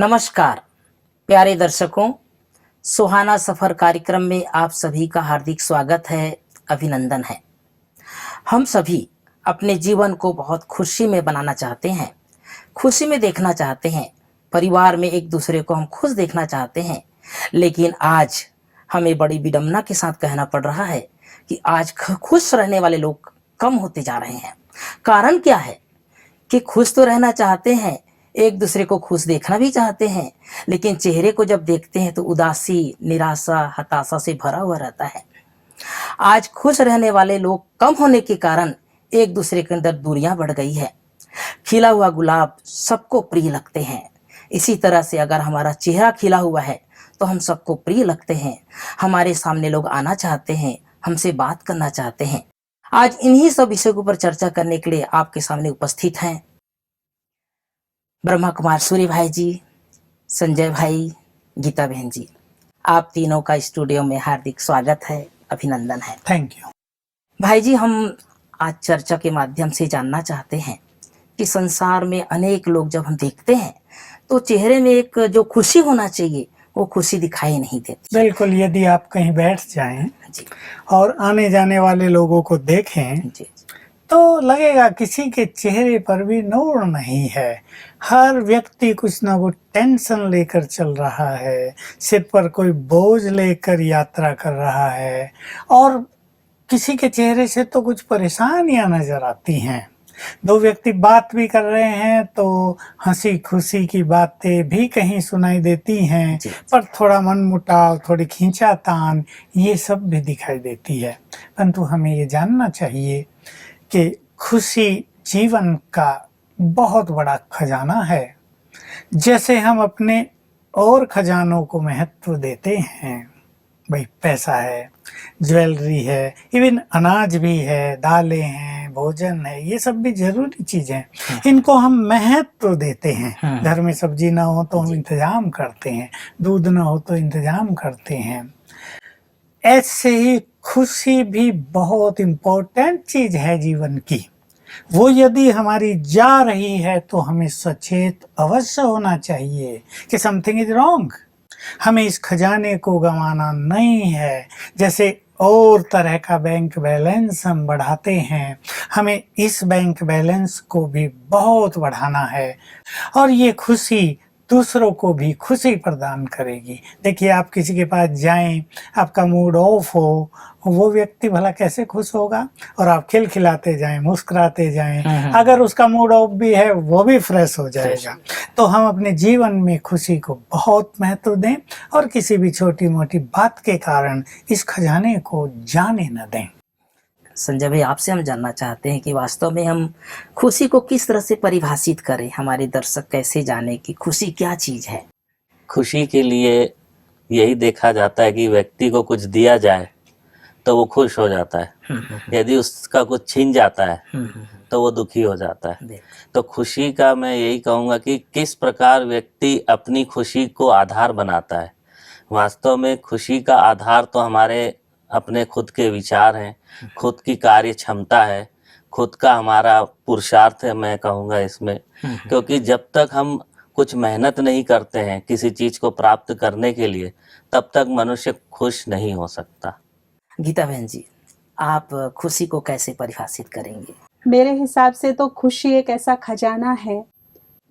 नमस्कार प्यारे दर्शकों, सुहाना सफ़र कार्यक्रम में आप सभी का हार्दिक स्वागत है, अभिनंदन है। हम सभी अपने जीवन को बहुत खुशी में बनाना चाहते हैं, खुशी में देखना चाहते हैं, परिवार में एक दूसरे को हम खुश देखना चाहते हैं। लेकिन आज हमें बड़ी विडंबना के साथ कहना पड़ रहा है कि आज खुश रहने वाले लोग कम होते जा रहे हैं। कारण क्या है कि खुश तो रहना चाहते हैं, एक दूसरे को खुश देखना भी चाहते हैं, लेकिन चेहरे को जब देखते हैं तो उदासी, निराशा, हताशा से भरा हुआ रहता है। आज खुश रहने वाले लोग कम होने के कारण एक दूसरे के अंदर दूरियां बढ़ गई है। खिला हुआ गुलाब सबको प्रिय लगते हैं। इसी तरह से अगर हमारा चेहरा खिला हुआ है तो हम सबको प्रिय लगते हैं, हमारे सामने लोग आना चाहते हैं, हमसे बात करना चाहते हैं। आज इन्हीं सब विषयों के ऊपर चर्चा करने के लिए आपके सामने उपस्थित हैं ब्रह्मा कुमार सूर्य भाई जी, संजय भाई, गीता बहन जी। आप तीनों का स्टूडियो में हार्दिक स्वागत है, अभिनंदन है। थैंक यू भाई जी। हम आज चर्चा के माध्यम से जानना चाहते हैं कि संसार में अनेक लोग जब हम देखते हैं तो चेहरे में एक जो खुशी होना चाहिए वो खुशी दिखाई नहीं देती। बिल्कुल, यदि आप कहीं बैठ जाएं जी और आने जाने वाले लोगों को देखें जी तो लगेगा किसी के चेहरे पर भी नूर नहीं है। हर व्यक्ति कुछ ना कुछ टेंशन लेकर चल रहा है, सिर पर कोई बोझ लेकर यात्रा कर रहा है और किसी के चेहरे से तो कुछ परेशानियां नजर आती हैं। दो व्यक्ति बात भी कर रहे हैं तो हंसी खुशी की बातें भी कहीं सुनाई देती हैं, पर थोड़ा मनमुटाव, थोड़ी खींचातान, ये सब भी दिखाई देती है। परंतु हमें ये जानना चाहिए कि खुशी जीवन का बहुत बड़ा खजाना है। जैसे हम अपने और खजानों को महत्व देते हैं, भाई पैसा है, ज्वेलरी है, इवन अनाज भी है, दालें हैं, भोजन है, ये सब भी जरूरी चीजें हैं। इनको हम महत्व देते हैं। घर में सब्जी ना हो तो हम इंतजाम करते हैं, दूध ना हो तो इंतजाम करते हैं। ऐसे ही खुशी भी बहुत इम्पोर्टेंट चीज है जीवन की। वो यदि हमारी जा रही है तो हमें सचेत अवश्य होना चाहिए कि समथिंग इज रॉन्ग। हमें इस खजाने को गंवाना नहीं है। जैसे और तरह का बैंक बैलेंस हम बढ़ाते हैं, हमें इस बैंक बैलेंस को भी बहुत बढ़ाना है और ये खुशी दूसरों को भी खुशी प्रदान करेगी। देखिए, आप किसी के पास जाएं, आपका मूड ऑफ हो, वो व्यक्ति भला कैसे खुश होगा? और आप खिलखिलाते जाएं, मुस्कुराते जाएं, अगर उसका मूड ऑफ भी है वो भी फ्रेश हो जाएगा। तो हम अपने जीवन में खुशी को बहुत महत्व दें और किसी भी छोटी मोटी बात के कारण इस खजाने को जाने न दें। संजय भाई, आपसे हम जानना चाहते हैं कि वास्तव में हम खुशी को किस तरह से परिभाषित करें, हमारे दर्शक कैसे जाने कि खुशी क्या चीज है। खुशी के लिए यही देखा जाता है कि व्यक्ति को कुछ दिया जाए तो वो खुश हो जाता है, यदि उसका कुछ छीन जाता है तो वो दुखी हो जाता है। तो खुशी का मैं यही कहूँगा कि किस प्रकार व्यक्ति अपनी खुशी को आधार बनाता है। वास्तव में खुशी का आधार तो हमारे अपने खुद के विचार हैं, खुद की कार्य क्षमता है, खुद का हमारा पुरुषार्थ है, मैं कहूँगा इसमें। क्योंकि जब तक हम कुछ मेहनत नहीं करते हैं किसी चीज को प्राप्त करने के लिए, तब तक मनुष्य खुश नहीं हो सकता। गीता बहन जी, आप खुशी को कैसे परिभाषित करेंगे? मेरे हिसाब से तो खुशी एक ऐसा खजाना है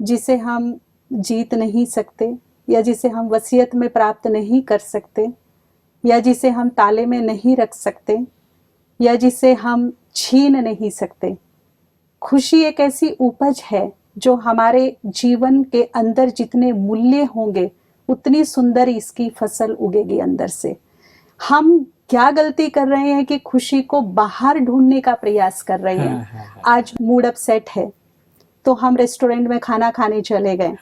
जिसे हम जीत नहीं सकते, या जिसे हम वसीयत में प्राप्त नहीं कर सकते, या जिसे हम ताले में नहीं रख सकते, या जिसे हम छीन नहीं सकते। खुशी एक ऐसी उपज है जो हमारे जीवन के अंदर जितने मूल्य होंगे उतनी सुंदर इसकी फसल उगेगी अंदर से। हम क्या गलती कर रहे हैं कि खुशी को बाहर ढूंढने का प्रयास कर रहे हैं। आज मूड अपसेट है तो हम रेस्टोरेंट में खाना खाने चले गए,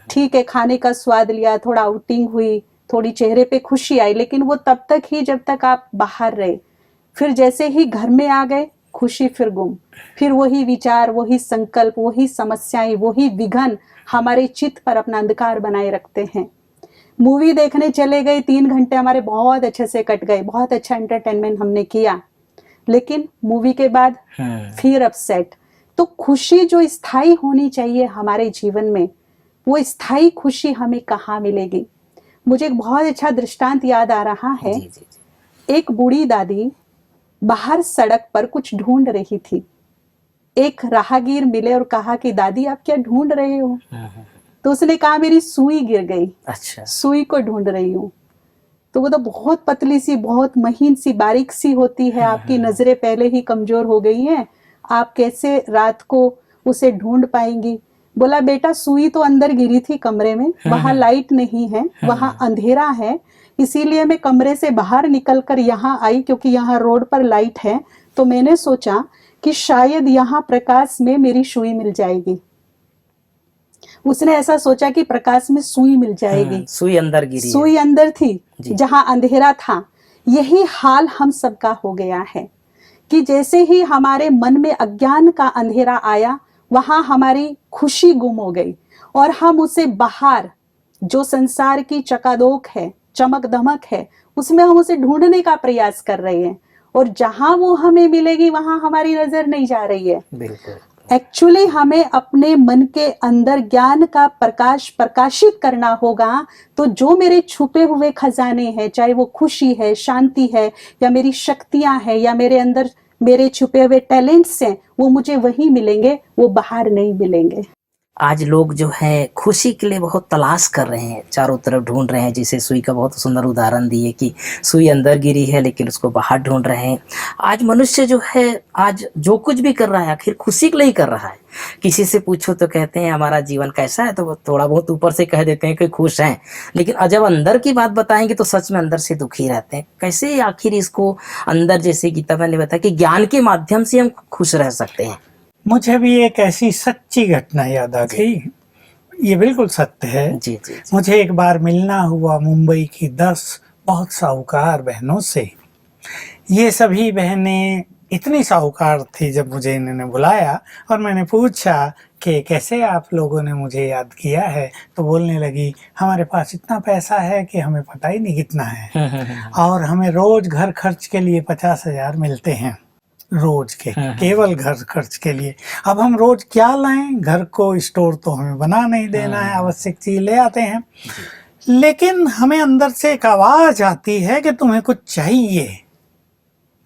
ठीक है, खाने का स्वाद लिया, थोड़ा आउटिंग हुई, थोड़ी चेहरे पे खुशी आई, लेकिन वो तब तक ही जब तक आप बाहर रहे। फिर जैसे ही घर में आ गए खुशी फिर गुम, फिर वही विचार, वही संकल्प, वही समस्याएं, वही विघन हमारे चित्त पर अपना अंधकार बनाए रखते हैं। मूवी देखने चले गए, 3 घंटे हमारे बहुत अच्छे से कट गए, बहुत अच्छा एंटरटेनमेंट हमने किया, लेकिन मूवी के बाद फिर अपसेट। तो खुशी जो स्थायी होनी चाहिए हमारे जीवन में, वो स्थायी खुशी हमें कहाँ मिलेगी। मुझे एक बहुत अच्छा दृष्टांत याद आ रहा है। जी जी जी। एक बूढ़ी दादी बाहर सड़क पर कुछ ढूंढ रही थी। एक राहगीर मिले और कहा कि दादी आप क्या ढूंढ रहे हो? तो उसने कहा मेरी सुई गिर गई, अच्छा। सुई को ढूंढ रही हूँ। तो वो तो बहुत पतली सी, बहुत महीन सी, बारीक सी होती है। आपकी नजरें पहले ही कमजोर हो गई हैं, आप कैसे रात को उसे ढूंढ पाएंगी? बोला बेटा सुई तो अंदर गिरी थी कमरे में, वहां लाइट नहीं है, वहां अंधेरा है, इसीलिए मैं कमरे से बाहर निकलकर यहाँ आई, क्योंकि यहाँ रोड पर लाइट है। तो मैंने सोचा कि शायद यहाँ प्रकाश में मेरी सुई मिल जाएगी। उसने ऐसा सोचा कि प्रकाश में सुई मिल जाएगी। सुई अंदर गिरी है। सुई अंदर थी जहां अंधेरा था। यही हाल हम सबका हो गया है कि जैसे ही हमारे मन में अज्ञान का अंधेरा आया, वहां हमारी खुशी गुम हो गई और हम उसे बाहर, जो संसार की चकादौक है, चमक दमक है, उसमें हम उसे ढूंढने का प्रयास कर रहे हैं और जहां वो हमें मिलेगी वहां हमारी नजर नहीं जा रही है। बिल्कुल। एक्चुअली हमें अपने मन के अंदर ज्ञान का प्रकाश प्रकाशित करना होगा। तो जो मेरे छुपे हुए खजाने हैं, चाहे वो खुशी है, शांति है, या मेरी शक्तियां हैं, या मेरे अंदर मेरे छुपे हुए टैलेंट्स हैं, वो मुझे वही मिलेंगे, वो बाहर नहीं मिलेंगे। आज लोग जो है खुशी के लिए बहुत तलाश कर रहे हैं, चारों तरफ ढूंढ रहे हैं। जिसे सुई का बहुत सुंदर उदाहरण दिए कि सुई अंदर गिरी है लेकिन उसको बाहर ढूंढ रहे हैं। आज मनुष्य जो है, आज जो कुछ भी कर रहा है आखिर खुशी के लिए ही कर रहा है। किसी से पूछो तो कहते हैं हमारा जीवन कैसा है, तो वो थोड़ा बहुत ऊपर से कह देते हैं कि खुश हैं, लेकिन जब अंदर की बात बताएंगे तो सच में अंदर से दुखी रहते हैं। कैसे आखिर इसको अंदर, जैसे गीता मैंने बताया कि ज्ञान के माध्यम से हम खुश रह सकते हैं। मुझे भी एक ऐसी सच्ची घटना याद आ गई। ये बिल्कुल सत्य है। जी जी जी। मुझे एक बार मिलना हुआ मुंबई की 10 बहुत साहूकार बहनों से। ये सभी बहनें इतनी साहूकार थी, जब मुझे इन्होंने बुलाया और मैंने पूछा कि कैसे आप लोगों ने मुझे याद किया है, तो बोलने लगी हमारे पास इतना पैसा है कि हमें पता ही नहीं कितना है, और हमें रोज घर खर्च के लिए 50,000 मिलते हैं रोज के, केवल घर खर्च के लिए। अब हम रोज क्या लाएं? घर को स्टोर तो हमें बना नहीं देना है, आवश्यक चीज ले आते हैं, लेकिन हमें अंदर से एक आवाज आती है कि तुम्हें कुछ चाहिए।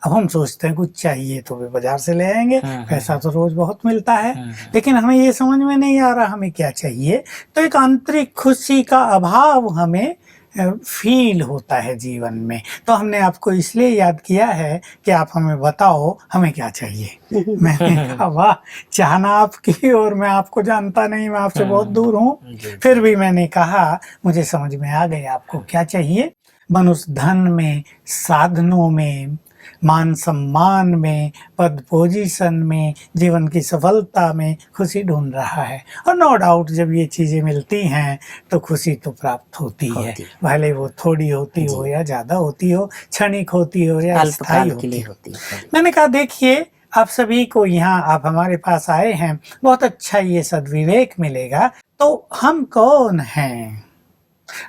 अब हम सोचते हैं कुछ चाहिए तो वे बाजार से ले आएंगे, पैसा तो रोज बहुत मिलता है, लेकिन हमें ये समझ में नहीं आ रहा हमें क्या चाहिए। तो एक आंतरिक खुशी का अभाव हमें फील होता है जीवन में। तो हमने आपको इसलिए याद किया है कि आप हमें बताओ हमें क्या चाहिए। मैंने कहा वाह, चाहना आपकी, और मैं आपको जानता नहीं, मैं आपसे बहुत दूर हूँ, फिर भी मैंने कहा मुझे समझ में आ गया आपको क्या चाहिए। मनुष्य धन में, साधनों में, मान सम्मान में, पद पोजीशन में, जीवन की सफलता में खुशी ढूंढ रहा है। और नो डाउट जब ये चीज़ें मिलती हैं तो खुशी तो प्राप्त होती है, भले वो थोड़ी होती हो या ज़्यादा होती हो, क्षणिक होती हो या स्थायी होती हो। मैंने कहा देखिए, आप सभी को यहाँ, आप हमारे पास आए हैं, बहुत अच्छा ये सद्विवेक मिलेगा। तो हम कौन हैं?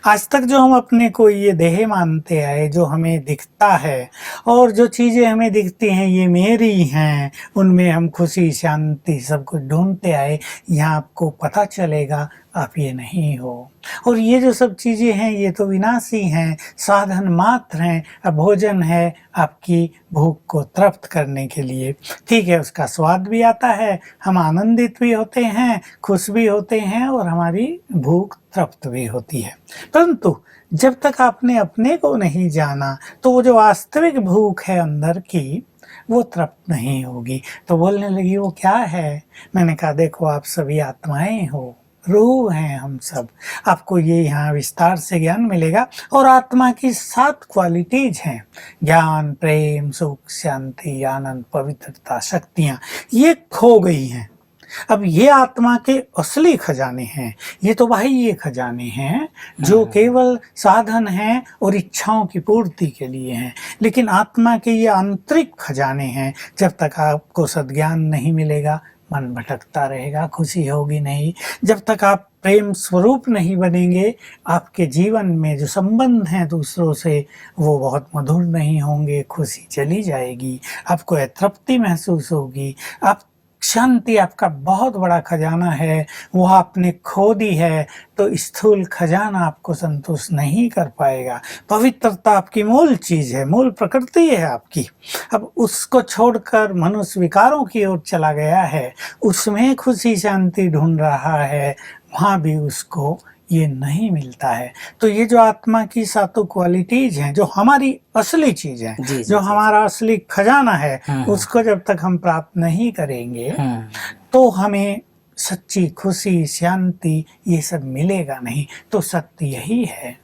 आज तक जो हम अपने को ये देह मानते आए, जो हमें दिखता है, और जो चीज़ें हमें दिखती हैं ये मेरी हैं, उनमें हम खुशी, शांति सब कुछ ढूंढते आए। यहाँ आपको पता चलेगा आप ये नहीं हो, और ये जो सब चीज़ें हैं ये तो विनाशी हैं, साधन मात्र हैं। अब भोजन है आपकी भूख को तृप्त करने के लिए, ठीक है, उसका स्वाद भी आता है, हम आनंदित भी होते हैं, खुश भी होते हैं, और हमारी भूख तृप्त भी होती है। परंतु जब तक आपने अपने को नहीं जाना तो वो जो वास्तविक भूख है अंदर की, वो तृप्त नहीं होगी। तो बोलने लगी वो क्या है? मैंने कहा देखो, आप सभी आत्माएं हो, रूह हैं हम सब। आपको ये यहाँ विस्तार से ज्ञान मिलेगा। और आत्मा की 7 क्वालिटीज हैं, ज्ञान, प्रेम, सुख, शांति, आनंद, पवित्रता, शक्तियाँ, ये खो गई हैं। अब ये आत्मा के असली खजाने हैं, ये तो बाह्य खजाने हैं जो केवल साधन हैं और इच्छाओं की पूर्ति के लिए हैं। लेकिन आत्मा के ये आंतरिक खजाने हैं। जब तक आपको सद्ज्ञान नहीं मिलेगा, मन भटकता रहेगा, खुशी होगी नहीं। जब तक आप प्रेम स्वरूप नहीं बनेंगे, आपके जीवन में जो संबंध हैं दूसरों से वो बहुत मधुर नहीं होंगे, खुशी चली जाएगी, आपको अतृप्ति महसूस होगी, आप शांति आपका बहुत बड़ा खजाना है, वह आपने खो दी है तो स्थूल खजाना आपको संतुष्ट नहीं कर पाएगा। पवित्रता आपकी मूल चीज है, मूल प्रकृति है आपकी। अब उसको छोड़कर मनुष्य विकारों की ओर चला गया है, उसमें खुशी शांति ढूंढ रहा है, वहां भी उसको ये नहीं मिलता है। तो ये जो आत्मा की सातों क्वालिटीज हैं, जो हमारी असली चीज है, जो हमारा असली खजाना है, उसको जब तक हम प्राप्त नहीं करेंगे तो हमें सच्ची खुशी शांति ये सब मिलेगा नहीं। तो सत्य यही है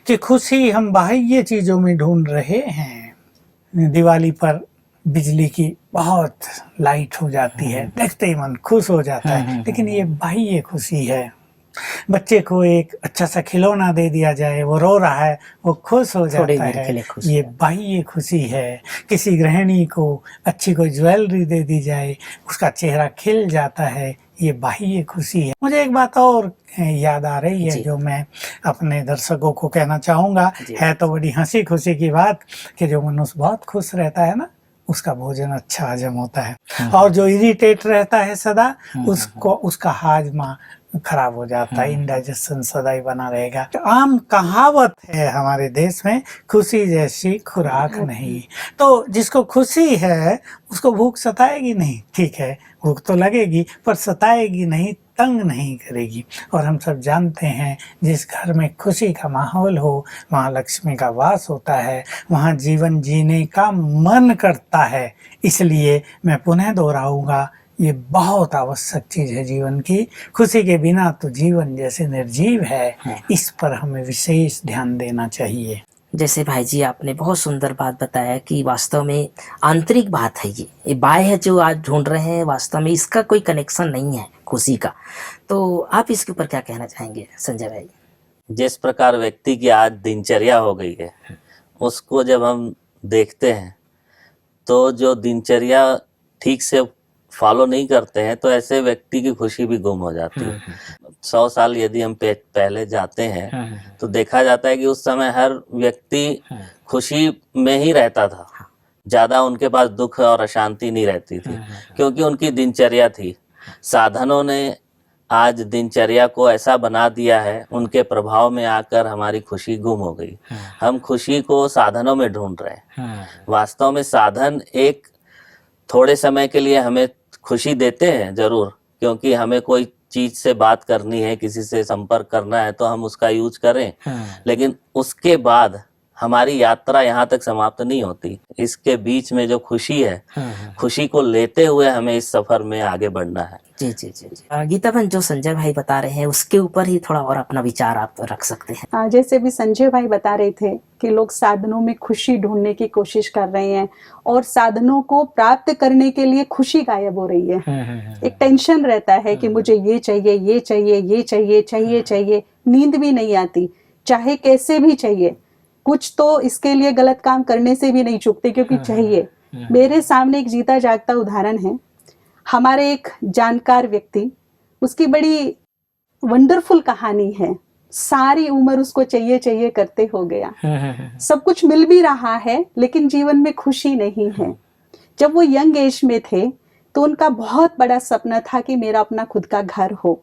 कि खुशी हम बाह्य चीजों में ढूंढ रहे हैं। दिवाली पर बिजली की बहुत लाइट हो जाती है, देखते ही मन खुश हो जाता है, लेकिन ये बाह्य खुशी है। बच्चे को एक अच्छा सा खिलौना दे दिया जाए, वो रो रहा है, वो खुश हो जाता है, ये बाह्य खुशी है। किसी गृहिणी को अच्छी कोई ज्वेलरी दे दी जाए, उसका चेहरा खिल जाता है, ये बाह्य खुशी है। मुझे एक बात और याद आ रही है जो मैं अपने दर्शकों को कहना चाहूँगा। है तो बड़ी हंसी खुशी की बात कि जो मनुष्य बहुत खुश रहता है ना, उसका भोजन अच्छा हजम होता है, और जो इरिटेट रहता है सदा, उसको उसका हाजमा खराब हो जाता है, इंडाइजेशन सदा ही बना रहेगा। तो आम कहावत है हमारे देश में, खुशी जैसी खुराक नहीं। तो जिसको खुशी है उसको भूख सताएगी नहीं, ठीक है, भूख तो लगेगी पर सताएगी नहीं, तंग नहीं करेगी। और हम सब जानते हैं जिस घर में खुशी का माहौल हो, वहाँ लक्ष्मी का वास होता है, वहाँ जीवन जीने का मन करता है। इसलिए मैं पुनः दोहराऊंगा, ये बहुत आवश्यक चीज है जीवन की। खुशी के बिना तो जीवन जैसे निर्जीव है, इस पर हमें विशेष ध्यान देना चाहिए। जैसे भाई जी आपने बहुत सुंदर बात बताया कि वास्तव में आंतरिक बात है, ये बाह्य जो आज ढूंढ रहे हैं, वास्तव में इसका कोई कनेक्शन नहीं है खुशी का। तो आप इसके ऊपर क्या कहना चाहेंगे संजय भाई? जिस प्रकार व्यक्ति की आज दिनचर्या हो गई है, उसको जब हम देखते हैं तो जो दिनचर्या ठीक से फॉलो नहीं करते हैं, तो ऐसे व्यक्ति की खुशी भी गुम हो जाती है। 100 साल यदि हम पहले जाते हैं तो देखा जाता है कि उस समय हर व्यक्ति खुशी में ही रहता था, ज्यादा उनके पास दुख और अशांति नहीं रहती थी, क्योंकि उनकी दिनचर्या थी। साधनों ने आज दिनचर्या को ऐसा बना दिया है, उनके प्रभाव में आकर हमारी खुशी गुम हो गई। हम खुशी को साधनों में ढूंढ रहे हैं। वास्तव में साधन एक थोड़े समय के लिए हमें खुशी देते हैं जरूर, क्योंकि हमें कोई चीज से बात करनी है, किसी से संपर्क करना है तो हम उसका यूज करें, लेकिन उसके बाद हमारी यात्रा यहाँ तक समाप्त नहीं होती। इसके बीच में जो खुशी है, खुशी को लेते हुए हमें इस सफर में आगे बढ़ना है। जी जी जी जी। गीता बहन, जो संजय भाई बता रहे हैं उसके ऊपर ही थोड़ा और अपना विचार आप रख सकते हैं। जैसे भी संजय भाई बता रहे थे कि लोग साधनों में खुशी ढूंढने की कोशिश कर रहे हैं, और साधनों को प्राप्त करने के लिए खुशी गायब हो रही है। एक टेंशन रहता है कि मुझे ये चाहिए, ये चाहिए, ये चाहिए, चाहिए चाहिए, नींद भी नहीं आती, चाहे कैसे भी चाहिए। कुछ तो इसके लिए गलत काम करने से भी नहीं चूकते क्योंकि चाहिए। मेरे सामने एक जीता जागता उदाहरण है। हमारे एक जानकार व्यक्ति, उसकी बड़ी वंडरफुल कहानी है। सारी उम्र उसको चाहिए चाहिए करते हो गया, सब कुछ मिल भी रहा है लेकिन जीवन में खुशी नहीं है। जब वो यंग एज में थे तो उनका बहुत बड़ा सपना था कि मेरा अपना खुद का घर हो।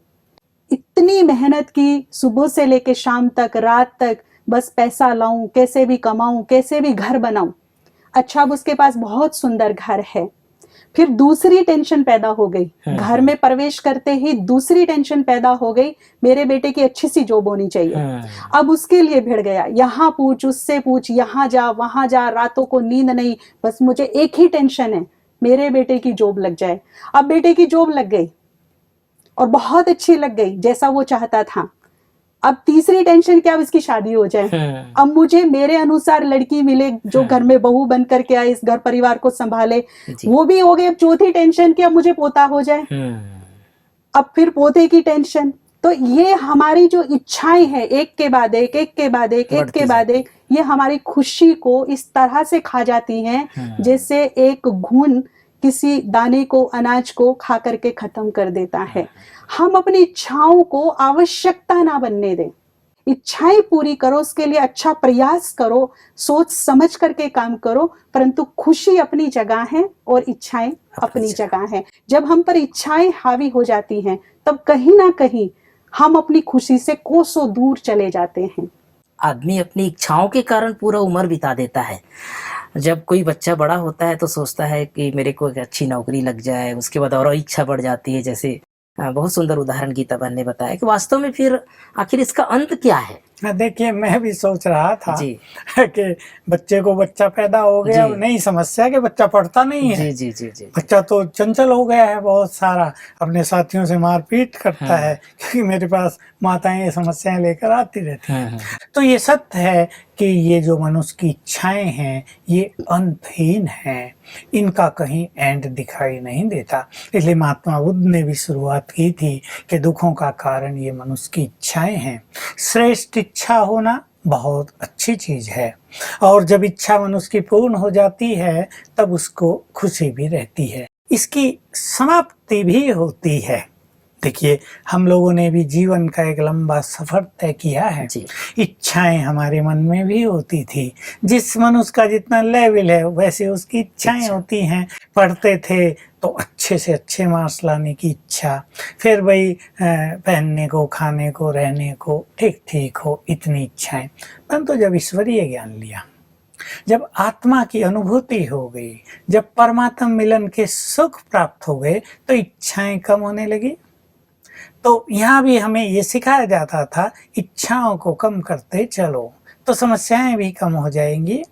इतनी मेहनत की, सुबह से लेके शाम तक, रात तक, बस पैसा लाऊं, कैसे भी कमाऊं, कैसे भी घर बनाऊं। अच्छा, अब उसके पास बहुत सुंदर घर है। फिर दूसरी टेंशन पैदा हो गई, घर में प्रवेश करते ही दूसरी टेंशन पैदा हो गई, मेरे बेटे की अच्छी सी जॉब होनी चाहिए। अब उसके लिए भिड़ गया, यहाँ पूछ, उससे पूछ, यहाँ जा, वहां जा, रातों को नींद नहीं, बस मुझे एक ही टेंशन है, मेरे बेटे की जॉब लग जाए। अब बेटे की जॉब लग गई और बहुत अच्छी लग गई, जैसा वो चाहता था। अब तीसरी टेंशन क्या, अब इसकी शादी हो जाए। अब मुझे मेरे अनुसार लड़की मिले जो घर में बहू बन करके आए, इस घर परिवार को संभाले, वो भी हो गई। अब चौथी टेंशन कि अब मुझे पोता हो जाए। अब फिर पोते की टेंशन। तो ये हमारी जो इच्छाएं हैं, एक के बाद एक, एक के बाद एक, एक के बाद एक, ये हमारी खुशी को इस तरह से खा जाती हैं जैसे एक घुन किसी दाने को, अनाज को खा करके खत्म कर देता है। हम अपनी इच्छाओं को आवश्यकता ना बनने दें। इच्छाएं पूरी करो, उसके लिए अच्छा प्रयास करो, सोच समझ करके काम करो, परंतु खुशी अपनी जगह है और इच्छाएं अपनी जगह है। जब हम पर इच्छाएं हावी हो जाती हैं तब कहीं ना कहीं हम अपनी खुशी से कोसों दूर चले जाते हैं। आदमी अपनी इच्छाओं के कारण पूरा उम्र बिता देता है। जब कोई बच्चा बड़ा होता है तो सोचता है कि मेरे को एक अच्छी नौकरी लग जाए, उसके बाद और इच्छा बढ़ जाती है। जैसे बहुत सुंदर उदाहरण गीता बहन ने बताया कि वास्तव में फिर आखिर इसका अंत क्या है। देखिए, मैं भी सोच रहा था जी कि बच्चे को बच्चा पैदा हो गया, जी। नहीं समस्या कि बच्चा पढ़ता नहीं है। जी जी जी जी बच्चा तो चंचल हो गया है, बहुत सारा अपने साथियों से मारपीट करता है, क्योंकि मेरे पास माताएं ये समस्याएं लेकर आती रहती हैं। तो ये सत्य है कि ये जो मनुष्य की इच्छाएं हैं ये अंतहीन हैं, इनका कहीं एंड दिखाई नहीं देता। इसलिए महात्मा बुद्ध ने भी शुरुआत की थी कि दुखों का कारण ये मनुष्य की इच्छाएं हैं। श्रेष्ठ इच्छा होना बहुत अच्छी चीज है, और जब इच्छा मनुष्य की पूर्ण हो जाती है तब उसको खुशी भी रहती है, इसकी समाप्ति भी होती है। देखिए, हम लोगों ने भी जीवन का एक लंबा सफर तय किया है। जी। इच्छाएं हमारे मन में भी होती थी। जिस मनुष्य का जितना लेवल है वैसे उसकी इच्छाएं होती हैं। पढ़ते थे तो अच्छे से अच्छे मार्क्स लाने की इच्छा, फिर भाई पहनने को, खाने को, रहने को ठीक ठीक हो, इतनी इच्छाएं। परंतु जब ईश्वरीय ज्ञान लिया, जब आत्मा की अनुभूति हो गई, जब परमात्मा मिलन के सुख प्राप्त हो गए तो इच्छाएं कम होने लगी। तो यहाँ भी हमें ये सिखाया जाता था, इच्छाओं को कम करते चलो तो समस्याएं भी कम हो जाएंगी,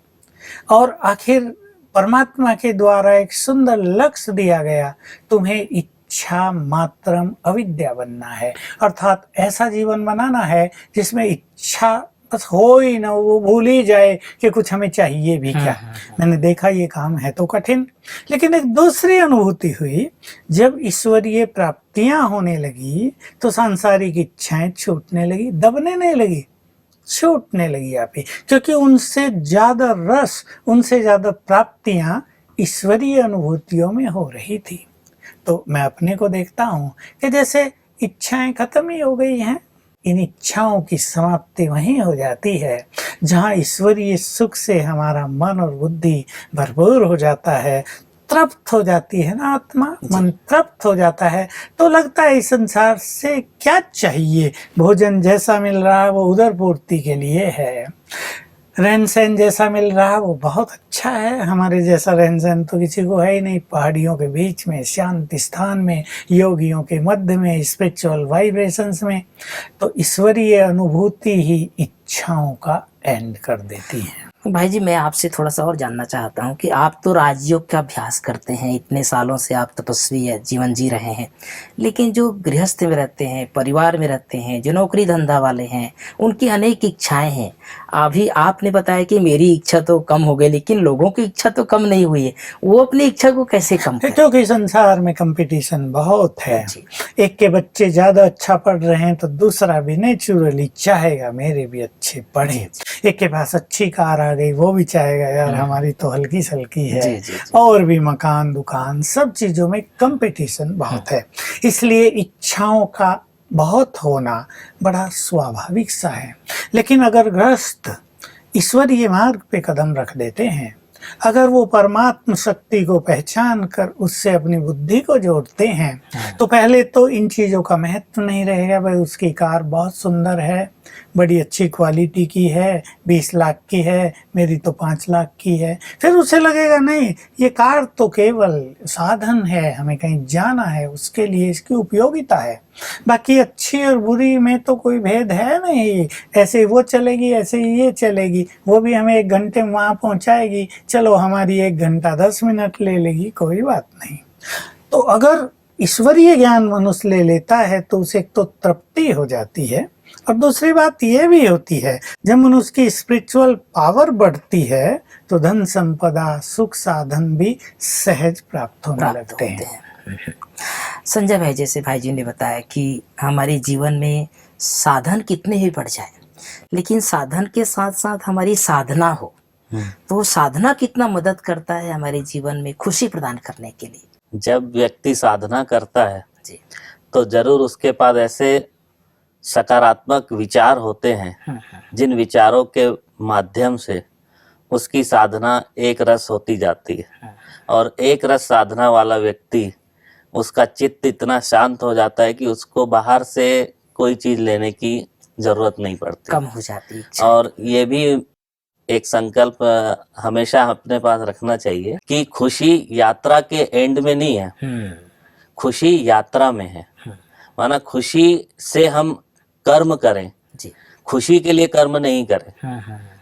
और आखिर परमात्मा के द्वारा एक सुंदर लक्ष्य दिया गया, तुम्हें इच्छा मात्रम अविद्या बनना है। अर्थात ऐसा जीवन बनाना है जिसमें इच्छा बस हो ही ना, वो भूल ही जाए कि कुछ हमें चाहिए भी क्या। मैंने देखा ये काम है तो कठिन, लेकिन एक दूसरी अनुभूति हुई, जब ईश्वरीय प्राप्तियां होने लगी तो सांसारिक इच्छाएं छूटने लगी, दबने नहीं लगी, छूटने लगी आप ही, क्योंकि उनसे ज्यादा रस, उनसे ज्यादा प्राप्तियां ईश्वरीय अनुभूतियों में हो रही थी। तो मैं अपने को देखता हूँ कि जैसे इच्छाएं खत्म ही हो गई हैं, इन इच्छाओं की समाप्ति वहीं हो जाती है जहाँ ईश्वरीय सुख से हमारा मन और बुद्धि भरपूर हो जाता है, तृप्त हो जाती है ना आत्मा, मन तृप्त हो जाता है। तो लगता है इस संसार से क्या चाहिए, भोजन जैसा मिल रहा है वो उदर पूर्ति के लिए है, रहन सहन जैसा मिल रहा है वो बहुत अच्छा है, हमारे जैसा रहन सहन तो किसी को है ही नहीं, पहाड़ियों के बीच में, शांति स्थान में, योगियों के मध्य में, स्पिरिचुअल वाइब्रेशंस में। तो ईश्वरीय अनुभूति ही इच्छाओं का एंड कर देती है। भाई जी, मैं आपसे थोड़ा सा और जानना चाहता हूँ कि आप तो राजयोग का अभ्यास करते हैं, इतने सालों से आप तपस्वी है, जीवन जी रहे हैं, लेकिन जो गृहस्थ में रहते हैं, परिवार में रहते हैं, जो नौकरी धंधा वाले हैं, उनकी अनेक इच्छाएं हैं। अभी आपने बताया कि मेरी इच्छा तो कम हो गई, लेकिन लोगों की इच्छा तो कम नहीं हुई है, वो अपनी इच्छा को कैसे कम करें? क्योंकि संसार में कंपटीशन बहुत है। एक के बच्चे ज्यादा अच्छा पढ़ रहे हैं तो दूसरा भी नेचुरली चाहेगा मेरे भी अच्छे पढ़े। एक के पास अच्छी कार आ गई, वो भी चाहेगा यार हमारी तो हल्की सल्की है। जी, जी, जी। और भी मकान, दुकान, सब चीजों में कंपटीशन बहुत है। इसलिए इच्छाओं का बहुत होना बड़ा स्वाभाविक सा है। लेकिन अगर गृहस्थ ईश्वरीय मार्ग पे कदम रख देते हैं, अगर वो परमात्म शक्ति को पहचान कर उससे अपनी बुद्धि को जोड़ते हैं, तो पहले तो इन चीजों का महत्व नहीं रहेगा। भाई उसकी कार बहुत सुंदर है, बड़ी अच्छी क्वालिटी की है, 20 लाख की है, मेरी तो 5 लाख की है। फिर उसे लगेगा नहीं, ये कार तो केवल साधन है, हमें कहीं जाना है उसके लिए इसकी उपयोगिता है, बाकी अच्छी और बुरी में तो कोई भेद है नहीं। ऐसे वो चलेगी, ऐसे ये चलेगी, वो भी हमें 1 घंटे में वहाँ पहुँचाएगी, चलो हमारी 1 घंटा 10 मिनट ले लेगी, कोई बात नहीं। तो अगर ईश्वरीय ज्ञान मनुष्य ले लेता है तो उसे एक तो तृप्ति हो जाती है, और दूसरी बात ये भी होती है, जब मनुष्य की स्पिरिचुअल पावर बढ़ती है तो धन संपदा, सुख साधन भी सहज प्राप्त होने लगते हैं। संजय भाई, जैसे भाई जी ने बताया कि हमारे जीवन में साधन कितने भी बढ़ जाए, लेकिन साधन के साथ साथ हमारी साधना हो, तो साधना कितना मदद करता है हमारे जीवन में खुशी प्रदान करने के लिए। जब व्यक्ति साधना करता है जी। तो जरूर उसके पास ऐसे सकारात्मक विचार होते हैं, जिन विचारों के माध्यम से उसकी साधना एक रस होती जाती है, और एक रस साधना वाला व्यक्ति, उसका चित्त इतना शांत हो जाता है कि उसको बाहर से कोई चीज लेने की जरूरत नहीं पड़ती, कम हो जाती है। और ये भी एक संकल्प हमेशा अपने पास रखना चाहिए कि खुशी यात्रा के एंड में नहीं है, खुशी यात्रा में है। माना खुशी से हम कर्म करें, जी। खुशी के लिए कर्म नहीं करें,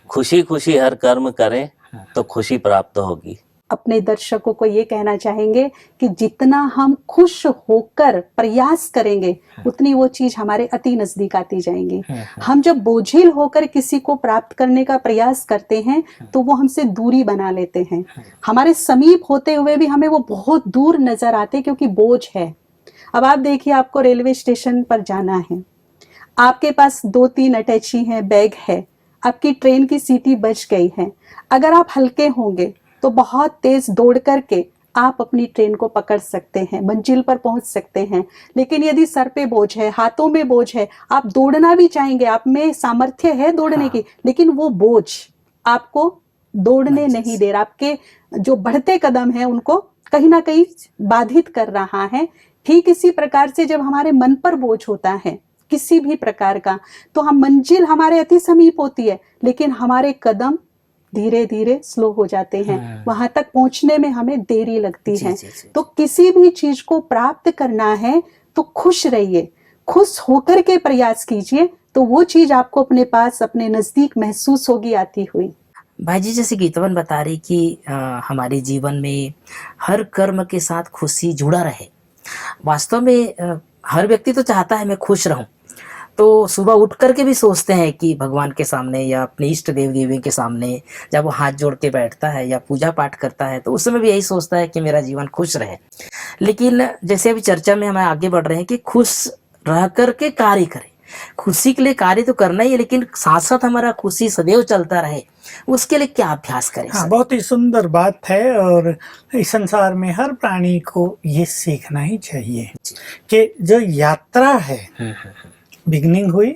खुशी खुशी हर कर्म करें तो खुशी प्राप्त होगी। अपने दर्शकों को ये कहना चाहेंगे कि जितना हम खुश होकर प्रयास करेंगे उतनी वो चीज हमारे अति नजदीक आती जाएंगी। हम जब बोझिल होकर किसी को प्राप्त करने का प्रयास करते हैं तो वो हमसे दूरी बना लेते हैं, हमारे समीप होते हुए भी हमें वो बहुत दूर नजर आते क्योंकि बोझ है। अब आप देखिए, आपको रेलवे स्टेशन पर जाना है, आपके पास 2-3 अटैची हैं, बैग है, आपकी ट्रेन की सीटी बच गई है। अगर आप हल्के होंगे तो बहुत तेज दौड़ करके आप अपनी ट्रेन को पकड़ सकते हैं, मंजिल पर पहुंच सकते हैं। लेकिन यदि सर पे बोझ है, हाथों में बोझ है, आप दौड़ना भी चाहेंगे, आप में सामर्थ्य है दौड़ने की, लेकिन वो बोझ आपको दौड़ने नहीं दे रहा, आपके जो बढ़ते कदम है उनको कहीं ना कहीं बाधित कर रहा है। ठीक इसी प्रकार से जब हमारे मन पर बोझ होता है किसी भी प्रकार का, तो हम मंजिल हमारे अति समीप होती है, लेकिन हमारे कदम धीरे धीरे स्लो हो जाते हैं, वहां तक पहुंचने में हमें देरी लगती है। तो किसी भी चीज को प्राप्त करना है तो खुश रहिए, खुश होकर के प्रयास कीजिए, तो वो चीज आपको अपने पास, अपने नजदीक महसूस होगी आती हुई। भाई जी, जैसे गीतवन बता रही कि हमारे जीवन में हर कर्म के साथ खुशी जुड़ा रहे। वास्तव में हर व्यक्ति तो चाहता है मैं खुश रहूं, तो सुबह उठ करके भी सोचते हैं कि भगवान के सामने या अपने इष्ट देव देवी के सामने जब वो हाथ जोड़ के बैठता है या पूजा पाठ करता है तो उस समय भी यही सोचता है कि मेरा जीवन खुश रहे। लेकिन जैसे अभी चर्चा में हम आगे बढ़ रहे हैं कि खुश रह करके कार्य करें, खुशी के लिए कार्य तो करना ही है, लेकिन साथ साथ हमारा खुशी सदैव चलता रहे, उसके लिए क्या अभ्यास करें? हाँ, बहुत ही सुंदर बात है, और इस संसार में हर प्राणी को ये सीखना ही चाहिए कि जो यात्रा है, बिगनिंग हुई,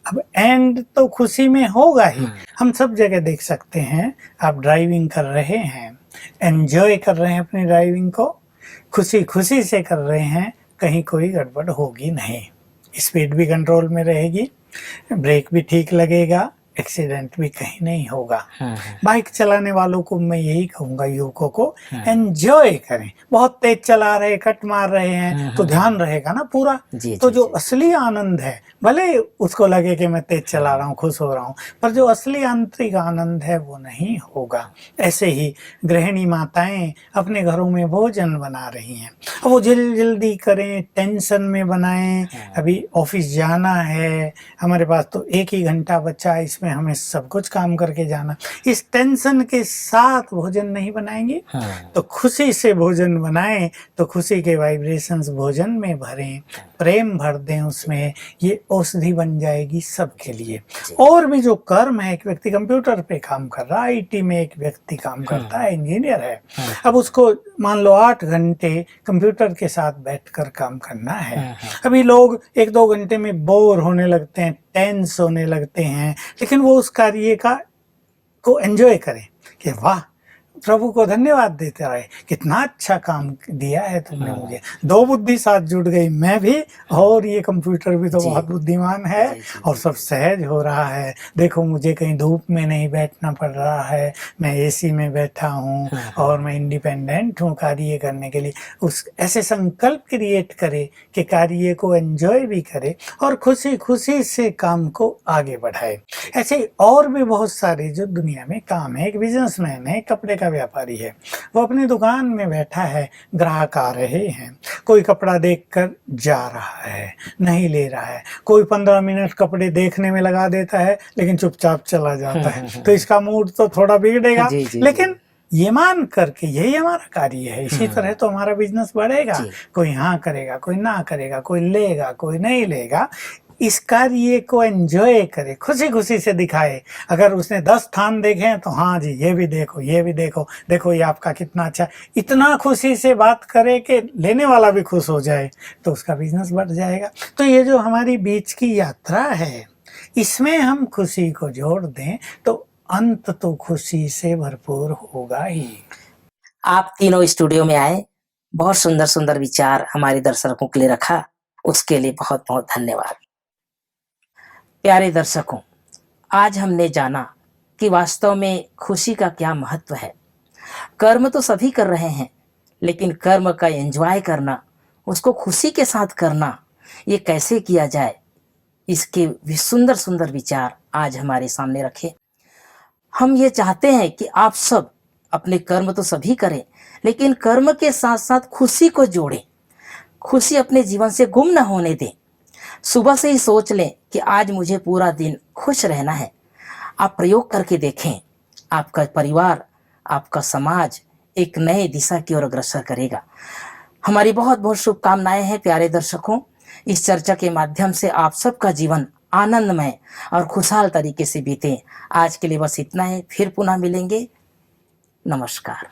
अब एंड तो खुशी में होगा ही। हम सब जगह देख सकते हैं, आप ड्राइविंग कर रहे हैं, एंजॉय कर रहे हैं अपनी ड्राइविंग को, खुशी खुशी से कर रहे हैं, कहीं कोई गड़बड़ होगी नहीं, स्पीड भी कंट्रोल में रहेगी, ब्रेक भी ठीक लगेगा, एक्सीडेंट भी कहीं नहीं होगा। बाइक चलाने वालों को मैं यही कहूंगा, युवकों को एंजॉय करें। बहुत तेज चला रहे, कट मार रहे हैं तो ध्यान रहेगा ना पूरा, तो जो असली आनंद है, भले उसको लगे कि मैं तेज चला रहा हूँ, खुश हो रहा हूँ, पर जो असली आंतरिक आनंद है वो नहीं होगा। ऐसे ही गृहिणी माताएं अपने घरों में भोजन बना रही हैं, अब वो जल्दी करें, टेंशन में बनाएं, अभी ऑफिस जाना है, हमारे पास तो 1 ही घंटा बचा, इसमें हमें सब कुछ काम करके जाना, इस टेंशन के साथ भोजन नहीं बनाएंगे। तो खुशी से भोजन बनाएं, तो खुशी के वाइब्रेशंस भोजन में भरें, प्रेम भर दें उसमें, ये औषधि बन जाएगी सबके लिए। और भी जो कर्म है, एक व्यक्ति कंप्यूटर पे काम कर रहा है, आईटी में एक व्यक्ति काम करता है, इंजीनियर है, अब उसको मान लो 8 घंटे कंप्यूटर के साथ बैठकर काम करना है। अभी लोग 1-2 घंटे में बोर होने लगते हैं, टेंस होने लगते हैं, लेकिन वो उस कार्य को एंजॉय करें कि वाह, प्रभु को धन्यवाद देते रहे, कितना अच्छा काम दिया है तुमने मुझे, 2 बुद्धि साथ जुड़ गई, मैं भी और ये कंप्यूटर भी तो बहुत बुद्धिमान है, और सब सहज हो रहा है। देखो, मुझे कहीं धूप में नहीं बैठना पड़ रहा है, मैं एसी में बैठा हूँ और मैं इंडिपेंडेंट हूँ कार्य करने के लिए। उस ऐसे संकल्प क्रिएट करे कि कार्य को एंजॉय भी करे और खुशी खुशी से काम को आगे बढ़ाए। ऐसे और भी बहुत सारे जो दुनिया में काम है। एक बिजनेसमैन है, कपड़े का व्यापारी है, वो अपनी दुकान में बैठा है, ग्राहक आ रहे हैं, कोई कपड़ा देखकर जा रहा है, नहीं ले रहा है, कोई 15 मिनट कपड़े देखने में लगा देता है लेकिन चुपचाप चला जाता है, तो इसका मूड तो थोड़ा बिगड़ेगा। लेकिन ये मान करके यही हमारा कार्य है, इसी तरह तो हमारा बिजनेस बढ़ेगा। कोई हाँ करेगा, कोई ना करेगा, कोई लेगा, कोई नहीं लेगा, इस कार्य को एंजॉय करे, खुशी खुशी से दिखाए। अगर उसने 10 स्थान देखे हैं तो हाँ जी ये भी देखो, ये भी देखो, देखो ये आपका कितना अच्छा, इतना खुशी से बात करे कि लेने वाला भी खुश हो जाए, तो उसका बिजनेस बढ़ जाएगा। तो ये जो हमारी बीच की यात्रा है, इसमें हम खुशी को जोड़ दें तो अंत तो खुशी से भरपूर होगा ही। आप तीनों स्टूडियो में आए, बहुत सुंदर सुंदर विचार हमारे दर्शकों के लिए रखा, उसके लिए बहुत बहुत धन्यवाद। प्यारे दर्शकों, आज हमने जाना कि वास्तव में खुशी का क्या महत्व है। कर्म तो सभी कर रहे हैं, लेकिन कर्म का एंजॉय करना, उसको खुशी के साथ करना, ये कैसे किया जाए, इसके भी सुंदर सुंदर विचार आज हमारे सामने रखे। हम ये चाहते हैं कि आप सब अपने कर्म तो सभी करें, लेकिन कर्म के साथ साथ खुशी को जोड़ें, खुशी अपने जीवन से गुम न होने दें। सुबह से ही सोच लें कि आज मुझे पूरा दिन खुश रहना है। आप प्रयोग करके देखें, आपका परिवार, आपका समाज एक नए दिशा की ओर अग्रसर करेगा। हमारी बहुत बहुत शुभकामनाएं हैं प्यारे दर्शकों। इस चर्चा के माध्यम से आप सबका जीवन आनंदमय और खुशहाल तरीके से बीते। आज के लिए बस इतना है, फिर पुनः मिलेंगे। नमस्कार।